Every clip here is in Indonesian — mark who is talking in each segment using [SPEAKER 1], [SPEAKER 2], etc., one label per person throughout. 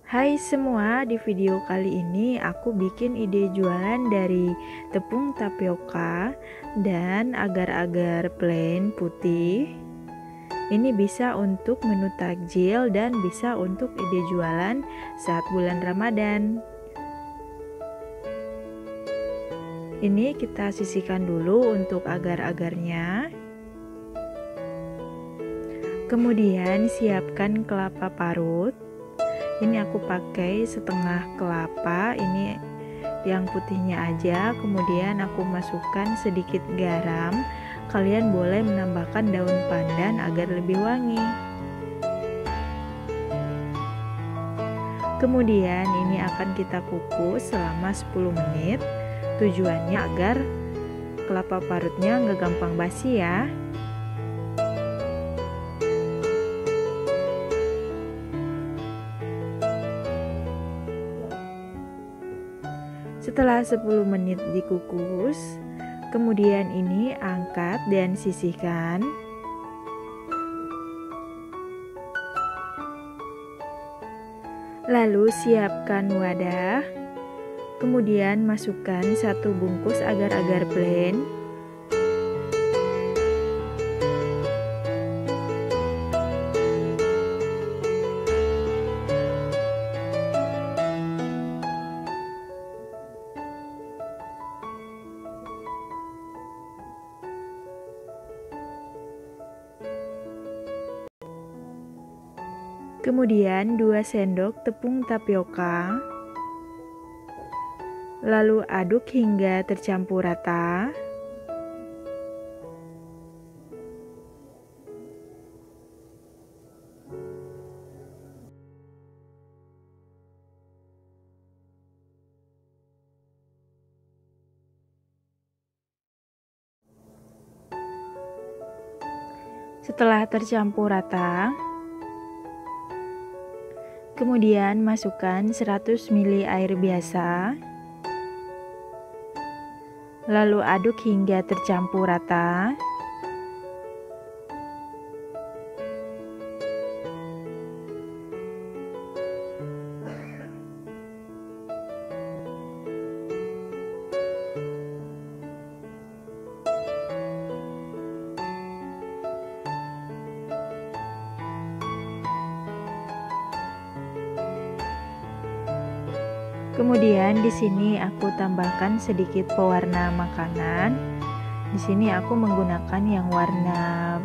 [SPEAKER 1] Hai semua, di video kali ini aku bikin ide jualan dari tepung tapioka dan agar-agar plain putih. Ini bisa untuk menu takjil dan bisa untuk ide jualan saat bulan Ramadan. Ini kita sisihkan dulu untuk agar-agarnya. Kemudian siapkan kelapa parut. Ini aku pakai setengah kelapa, ini yang putihnya aja. Kemudian aku masukkan sedikit garam. Kalian boleh menambahkan daun pandan agar lebih wangi. Kemudian ini akan kita kukus selama 10 menit. Tujuannya agar kelapa parutnya nggak gampang basi ya. Setelah 10 menit dikukus, kemudian ini angkat dan sisihkan. Lalu siapkan wadah. Kemudian masukkan 1 bungkus agar-agar plain. Kemudian 2 sendok tepung tapioka. Lalu aduk hingga tercampur rata. Setelah tercampur rata, kemudian masukkan 100 ml air biasa. Lalu aduk hingga tercampur rata. Kemudian di sini aku tambahkan sedikit pewarna makanan. Di sini aku menggunakan yang warna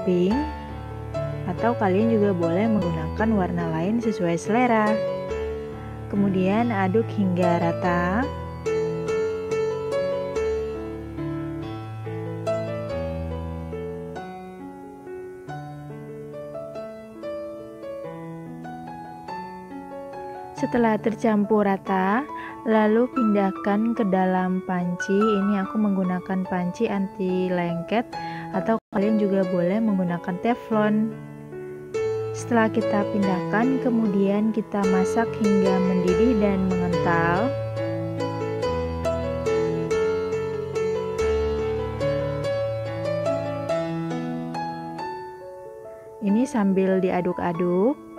[SPEAKER 1] pink, atau kalian juga boleh menggunakan warna lain sesuai selera. Kemudian aduk hingga rata. Setelah tercampur rata, lalu pindahkan ke dalam panci. Ini aku menggunakan panci anti lengket, atau kalian juga boleh menggunakan teflon. Setelah kita pindahkan, kemudian kita masak hingga mendidih dan mengental. Ini sambil diaduk-aduk.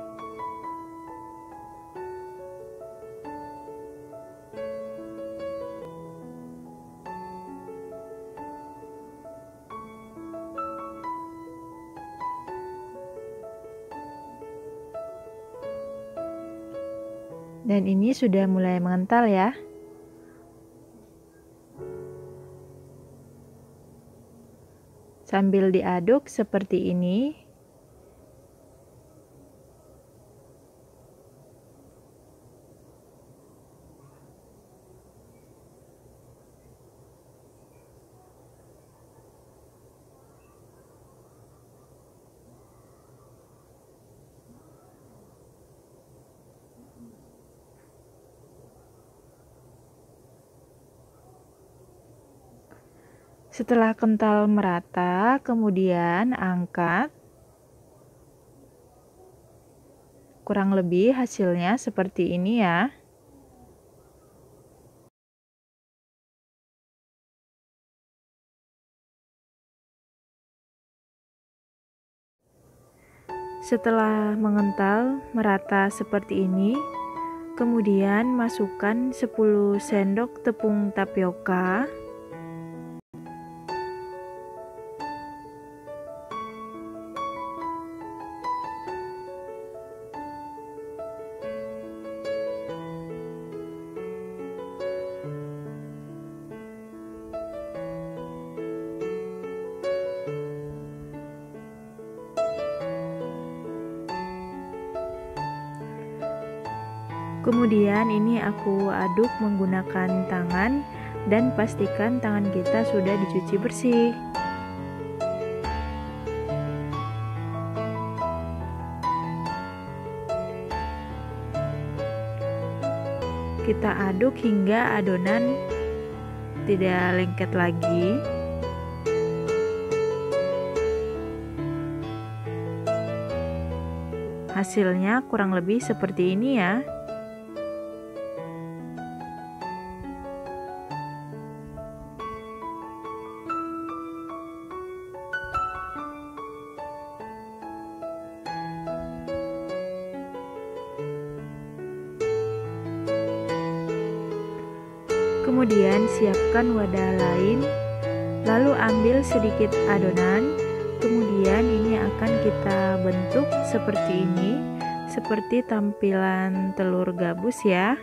[SPEAKER 1] Dan ini sudah mulai mengental ya. Sambil diaduk seperti ini. Setelah kental merata, kemudian angkat. Kurang lebih hasilnya seperti ini ya. Setelah mengental merata seperti ini, Kemudian masukkan 10 sendok tepung tapioka. Kemudian ini aku aduk menggunakan tangan dan pastikan tangan kita sudah dicuci bersih. Kita aduk hingga adonan tidak lengket lagi. Hasilnya kurang lebih seperti ini ya. Kemudian siapkan wadah lain, lalu ambil sedikit adonan, kemudian ini akan kita bentuk seperti ini, seperti tampilan telur gabus ya.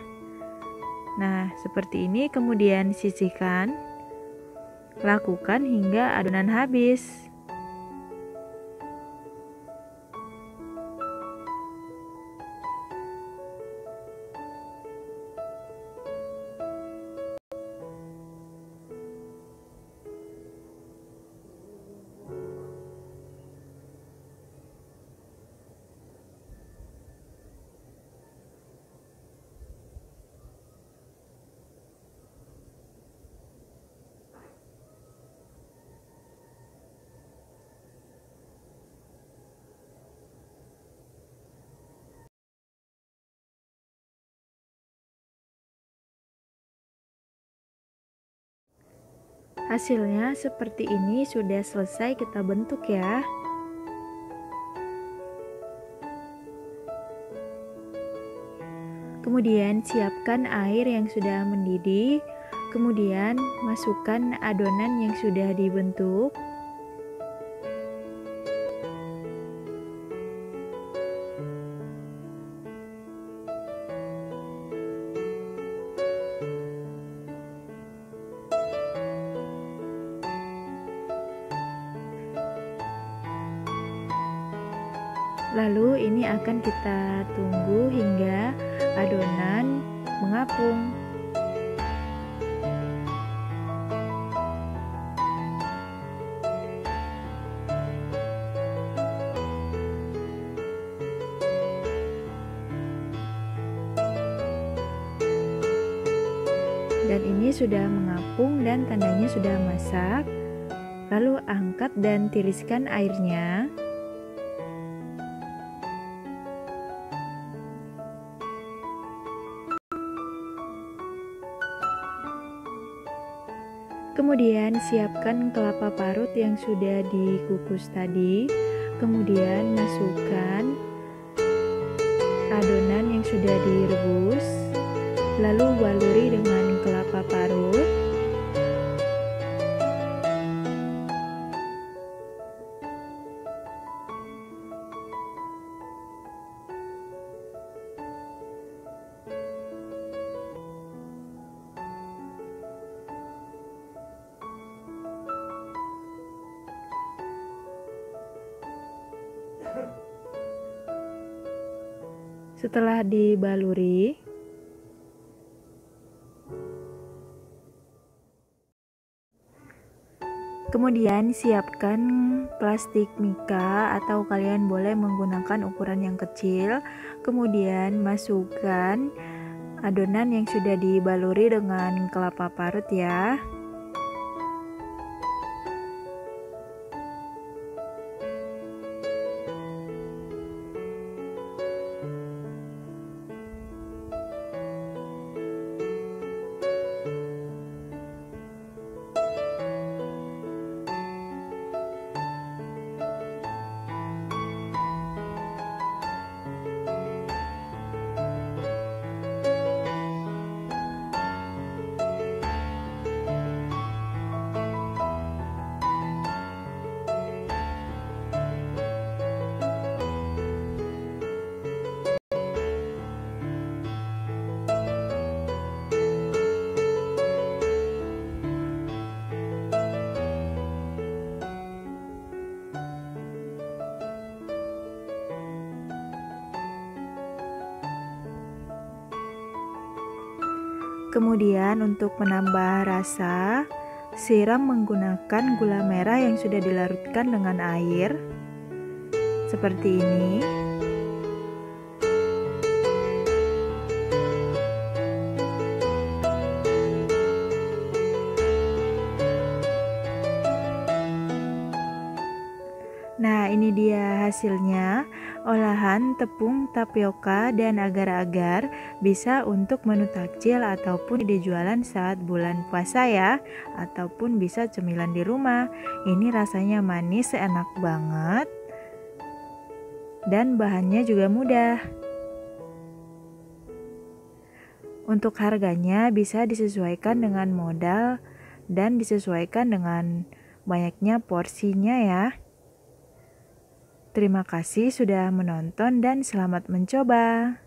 [SPEAKER 1] Nah, seperti ini, kemudian sisihkan, lakukan hingga adonan habis. Hasilnya seperti ini, sudah selesai kita bentuk ya. Kemudian siapkan air yang sudah mendidih, kemudian masukkan adonan yang sudah dibentuk. Lalu ini akan kita tunggu hingga adonan mengapung. Dan ini sudah mengapung dan tandanya sudah masak. Lalu angkat dan tiriskan airnya. Kemudian siapkan kelapa parut yang sudah dikukus tadi. Kemudian masukkan adonan yang sudah direbus. Lalu baluri dengan kelapa parut. Setelah dibaluri, kemudian siapkan plastik mika atau kalian boleh menggunakan ukuran yang kecil. Kemudian masukkan adonan yang sudah dibaluri dengan kelapa parut ya. Kemudian untuk menambah rasa, siram menggunakan gula merah yang sudah dilarutkan dengan air. Seperti ini. Nah, ini dia hasilnya, olahan tepung tapioka dan agar-agar bisa untuk menu takjil ataupun dijualan saat bulan puasa ya, ataupun bisa cemilan di rumah. Ini rasanya manis, enak banget, dan bahannya juga mudah. Untuk harganya bisa disesuaikan dengan modal dan disesuaikan dengan banyaknya porsinya ya. Terima kasih sudah menonton dan selamat mencoba.